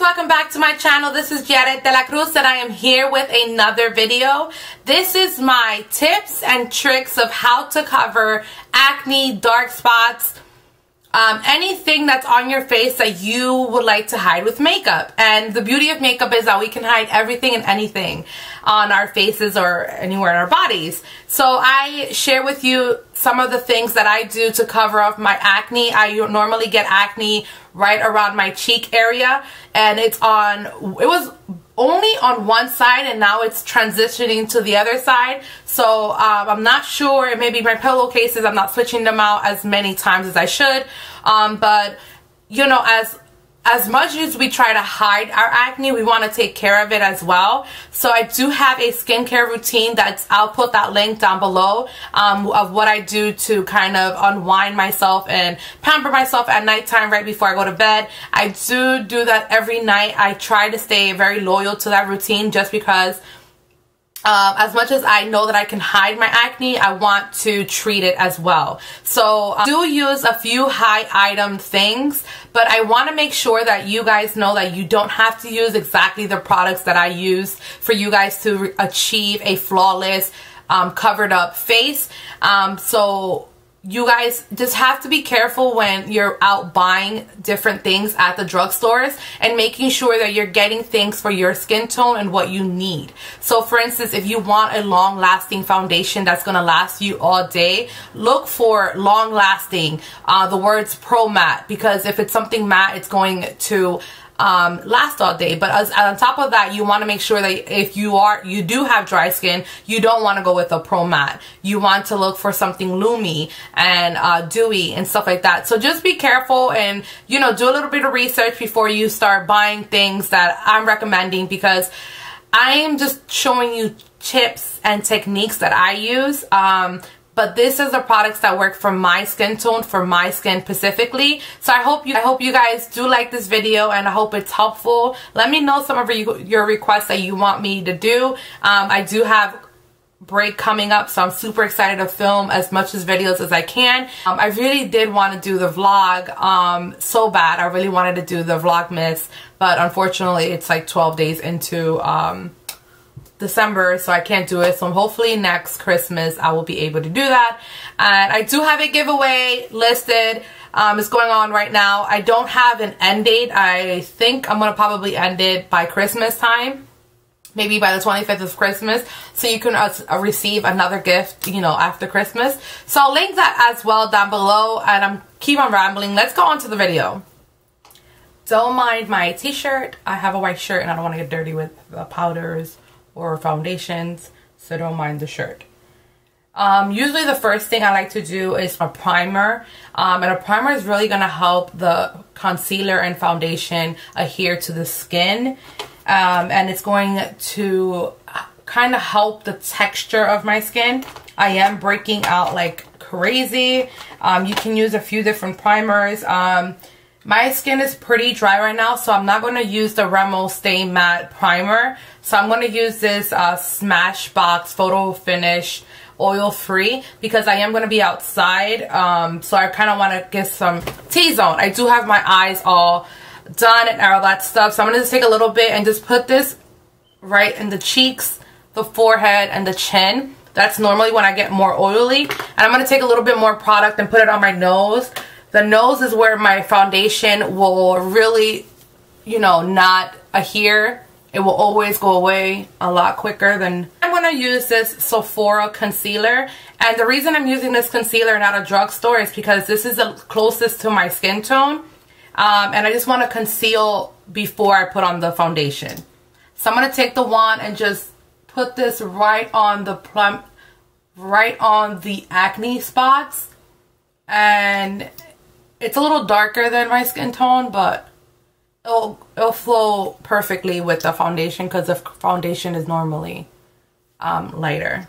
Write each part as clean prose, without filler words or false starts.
welcome back to my channel. This is GRWM and I am here with another video. This is my tips and tricks of how to cover acne, dark spots, anything that's on your face that you would like to hide with makeup. And the beauty of makeup is that we can hide everything and anything on our faces or anywhere in our bodies. So I share with you some of the things that I do to cover up my acne. I normally get acne right around my cheek area, and it was only on one side and now it's transitioning to the other side. So I'm not sure, maybe my pillowcases, I'm not switching them out as many times as I should. But you know, as much as we try to hide our acne, we want to take care of it as well. So I do have a skincare routine I'll put that link down below, of what I do to kind of unwind myself and pamper myself at nighttime right before I go to bed. I do that every night. I try to stay very loyal to that routine just because as much as I know that I can hide my acne, I want to treat it as well. So I do use a few high item things, but I want to make sure that you guys know that you don't have to use exactly the products that I use for you guys to achieve a flawless covered up face. So you guys just have to be careful when you're out buying different things at the drugstores and making sure that you're getting things for your skin tone and what you need. So for instance, if you want a long lasting foundation that's going to last you all day, look for long lasting, the words pro matte, because if it's something matte, it's going to last all day. But on top of that, you want to make sure that if you do have dry skin, you don't want to go with a pro matte. You want to look for something loomy and dewy and stuff like that. So just be careful and, you know, do a little bit of research before you start buying things that I'm recommending, because I am just showing you tips and techniques that I use. But this is the products that work for my skin tone, for my skin specifically. So I hope you guys do like this video, and I hope it's helpful. Let me know some of your requests that you want me to do. I do have break coming up, so I'm super excited to film as much as videos as I can. I really did want to do the vlog so bad. I really wanted to do the Vlogmas, but unfortunately it's like 12 days into December, so I can't do it. So hopefully next Christmas I will be able to do that. And I do have a giveaway listed. It's going on right now. I don't have an end date. I think I'm gonna probably end it by Christmas time, maybe by the 25th of Christmas, so you can receive another gift, you know, after Christmas. So I'll link that as well down below, and I'm keep on rambling. Let's go on to the video. Don't mind my t-shirt. I have a white shirt and I don't want to get dirty with the powders or foundations, so don't mind the shirt. Usually the first thing I like to do is a primer, and a primer is really going to help the concealer and foundation adhere to the skin, and it's going to kind of help the texture of my skin. I am breaking out like crazy. You can use a few different primers. My skin is pretty dry right now, so I'm not going to use the Remo Stay Matte Primer. So I'm going to use this Smashbox Photo Finish Oil Free, because I am going to be outside. So I kind of want to get some T-zone. I do have my eyes all done and all that stuff. So I'm going to just take a little bit and just put this right in the cheeks, the forehead, and the chin. That's normally when I get more oily. And I'm going to take a little bit more product and put it on my nose. The nose is where my foundation will really, you know, not adhere. It will always go away a lot quicker than... I'm going to use this Sephora concealer. And the reason I'm using this concealer not a drugstore is because this is the closest to my skin tone. And I just want to conceal before I put on the foundation. So I'm going to take the wand and just put this right on the acne spots. And it's a little darker than my skin tone, but it'll flow perfectly with the foundation, because the foundation is normally lighter.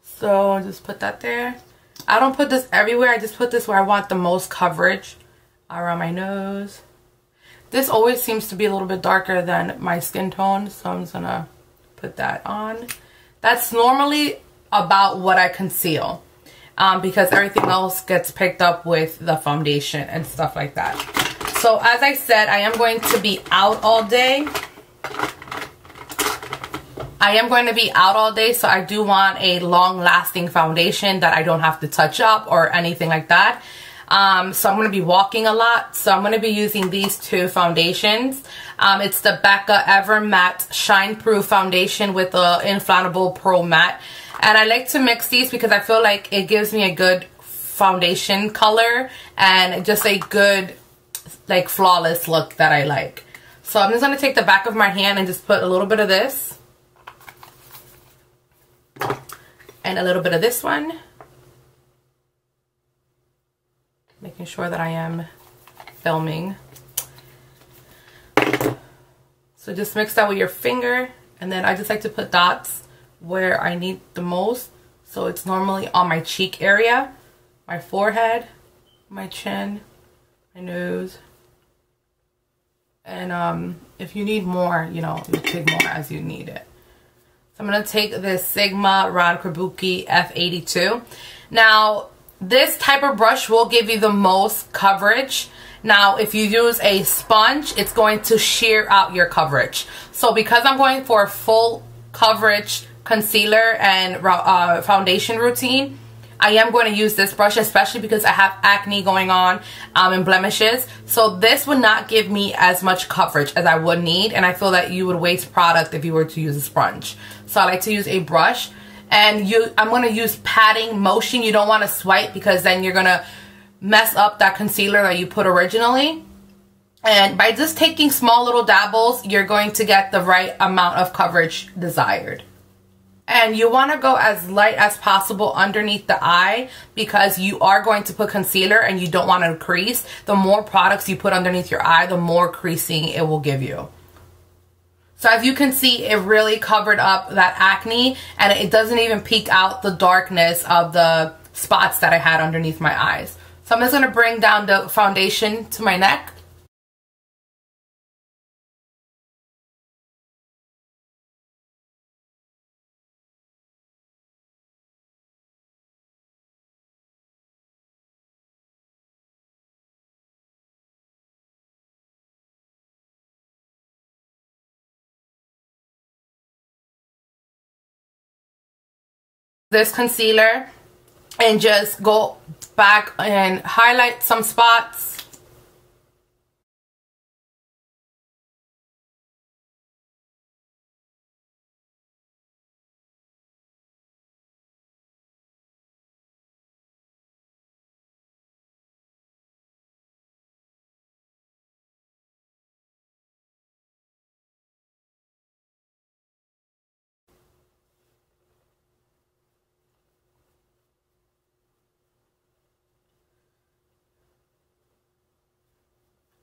So just put that there. I don't put this everywhere. I just put this where I want the most coverage, around my nose. This always seems to be a little bit darker than my skin tone, so I'm just gonna put that on. That's normally about what I conceal. Because everything else gets picked up with the foundation and stuff like that. So So as I said, I am going to be out all day. So I do want a long-lasting foundation that I don't have to touch up or anything like that. So I'm going to be walking a lot. So I'm going to be using these two foundations. It's the Becca Ever Matte Shine Proof Foundation with the Inflammable Pro Matte. And I like to mix these because I feel like it gives me a good foundation color and just a good, like, flawless look that I like. So I'm just going to take the back of my hand and just put a little bit of this. And a little bit of this one. Making sure that I am filming. So just mix that with your finger, and then I just like to put dots where I need the most. So it's normally on my cheek area, my forehead, my chin, my nose. And if you need more, you know, you take more as you need it. So I'm going to take this Sigma Round Kabuki F82. Now, this type of brush will give you the most coverage. Now, if you use a sponge, it's going to shear out your coverage. So because I'm going for a full coverage concealer and foundation routine, I am going to use this brush, especially because I have acne going on and blemishes. So this would not give me as much coverage as I would need, and I feel that you would waste product if you were to use a sponge. So I like to use a brush. And I'm going to use patting motion. You don't want to swipe because then you're going to mess up that concealer that you put originally. And by just taking small little dabbles, you're going to get the right amount of coverage desired. And you want to go as light as possible underneath the eye because you are going to put concealer and you don't want to crease. The more products you put underneath your eye, the more creasing it will give you. So as you can see, it really covered up that acne, and it doesn't even peek out the darkness of the spots that I had underneath my eyes. So I'm just going to bring down the foundation to my neck. This concealer and just go back and highlight some spots.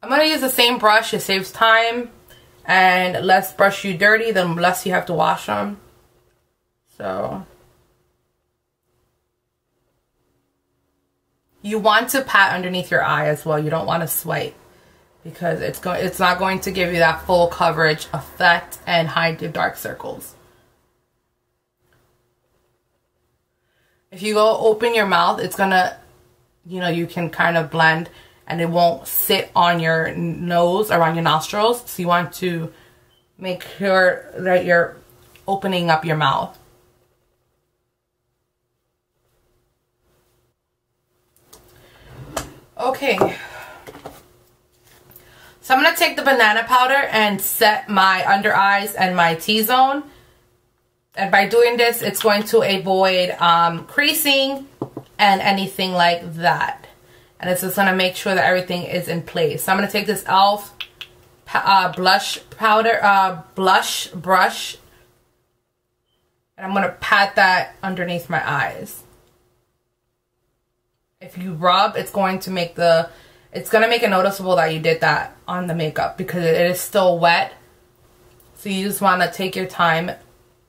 I'm going to use the same brush. It saves time and less brush you dirty, the less you have to wash them. So you want to pat underneath your eye as well. You don't want to swipe because it's not going to give you that full coverage effect and hide your dark circles. If you go open your mouth, it's going to, you know, you can kind of blend and it won't sit on your nose, around your nostrils. So you want to make sure that you're opening up your mouth. Okay. So I'm going to take the banana powder and set my under eyes and my T-zone. And by doing this, it's going to avoid creasing and anything like that. And it's just going to make sure that everything is in place. So I'm going to take this e.l.f. blush brush. And I'm going to pat that underneath my eyes. If you rub, it's going to make it noticeable that you did that on the makeup because it is still wet. So you just want to take your time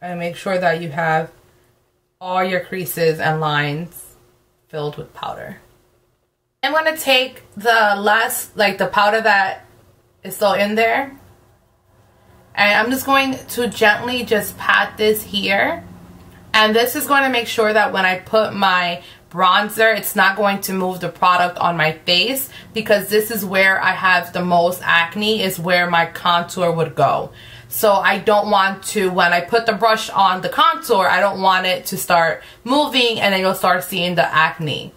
and make sure that you have all your creases and lines filled with powder. I'm going to take the powder that is still in there, and I'm just going to gently just pat this here. And this is going to make sure that when I put my bronzer, it's not going to move the product on my face, because this is where I have the most acne, is where my contour would go. So I don't want to, when I put the brush on the contour, I don't want it to start moving and then you'll start seeing the acne.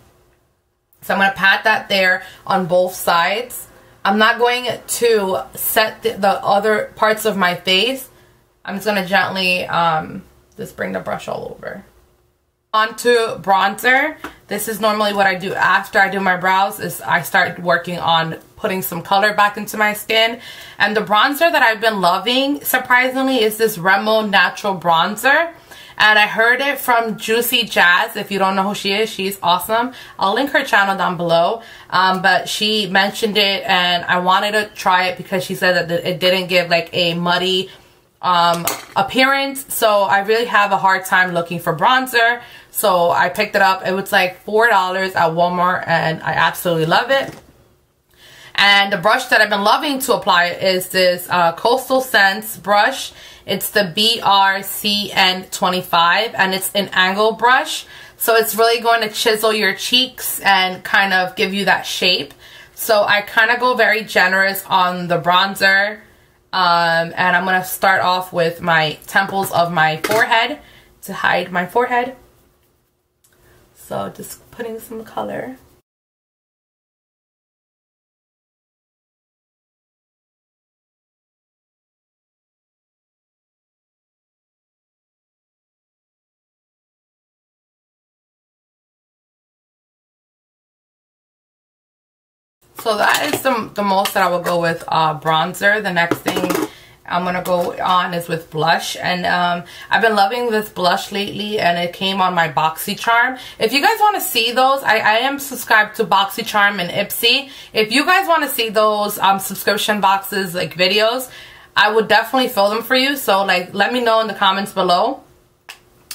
So I'm going to pat that there on both sides. I'm not going to set the other parts of my face. I'm just going to gently just bring the brush all over. Onto bronzer. This is normally what I do after I do my brows, is I start working on putting some color back into my skin. And the bronzer that I've been loving, surprisingly, is this Remo Natural Bronzer. And I heard it from Juicy Jazz. If you don't know who she is, she's awesome. I'll link her channel down below. But she mentioned it and I wanted to try it because she said that it didn't give like a muddy appearance. So I really have a hard time looking for bronzer. So I picked it up. It was like $4 at Walmart and I absolutely love it. And the brush that I've been loving to apply is this Coastal Scents brush. It's the BRCN25 and it's an angle brush. So it's really going to chisel your cheeks and kind of give you that shape. So I kind of go very generous on the bronzer. And I'm going to start off with my temples of my forehead to hide my forehead. So just putting some color. So that is the most that I will go with bronzer. The next thing I'm going to go on is with blush. And I've been loving this blush lately and it came on my BoxyCharm. If you guys want to see those, I am subscribed to BoxyCharm and Ipsy. If you guys want to see those subscription boxes, like videos, I would definitely fill them for you. So like, let me know in the comments below.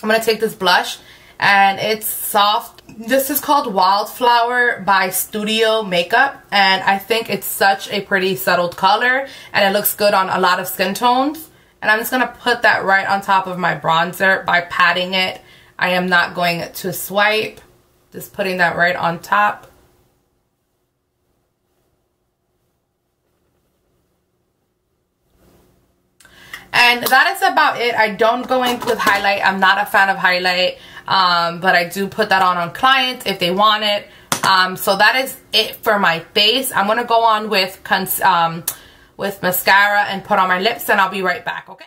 I'm going to take this blush and it's soft. This is called Wildflower by Studio Makeup, and I think it's such a pretty settled color and it looks good on a lot of skin tones. And I'm just going to put that right on top of my bronzer by patting it. I am not going to swipe, just putting that right on top. And that is about it. I don't go in with highlight. I'm not a fan of highlight, but I do put that on clients if they want it. So that is it for my face. I'm going to go on with mascara and put on my lips and I'll be right back, okay?